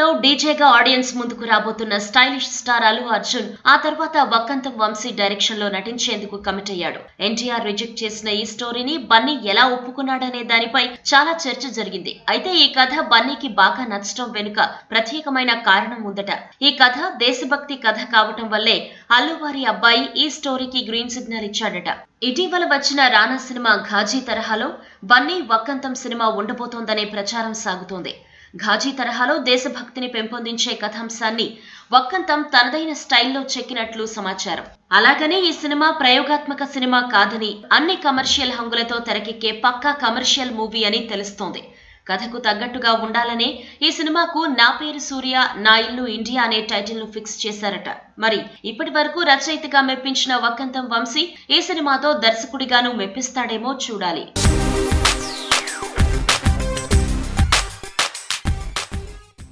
సినిమాతో డీజేగా ఆడియన్స్ ముందుకు రాబోతున్న స్టైలిష్ స్టార్ అల్లు అర్జున్ ఆ తర్వాత వక్కంతం వంశీ డైరెక్షన్ లో నటించేందుకు కమిట్ అయ్యాడు. ఎన్టీఆర్ రిజెక్ట్ చేసిన ఈ స్టోరీని బన్నీ ఎలా ఒప్పుకున్నాడనే దానిపై చాలా చర్చ జరిగింది. అయితే ఈ కథ బన్నీకి బాగా నచ్చడం వెనుక ప్రత్యేకమైన కారణం ఉందట. ఈ కథ దేశభక్తి కథ కావటం వల్లే అల్లు వారి అబ్బాయి ఈ స్టోరీకి గ్రీన్ సిగ్నల్ ఇచ్చాడట. ఇటీవల వచ్చిన రానా సినిమా ఘాజీ తరహాలో బన్నీ వక్కంతం సినిమా ఉండబోతోందనే ప్రచారం సాగుతోంది. ఘాజీ తరహాలో దేశభక్తిని పెంపొందించే కథాంశాన్ని వక్కంతం తనదైన స్టైల్లో చెక్కినట్లు సమాచారం. అలాగనే ఈ సినిమా ప్రయోగాత్మక సినిమా కాదని అన్ని కమర్షియల్ హంగులతో తెరకెక్కే పక్కా కమర్షియల్ మూవీ అని తెలుస్తోంది. కథకు తగ్గట్టుగా ఉండాలనే ఈ సినిమాకు నా పేరు సూర్య నా ఇల్లు ఇండియా అనే టైటిల్ ను ఫిక్స్ చేశారట. మరి ఇప్పటి వరకు రచయితగా మెప్పించిన వక్కంతం వంశీ ఈ సినిమాతో దర్శకుడిగాను మెప్పిస్తాడేమో చూడాలి.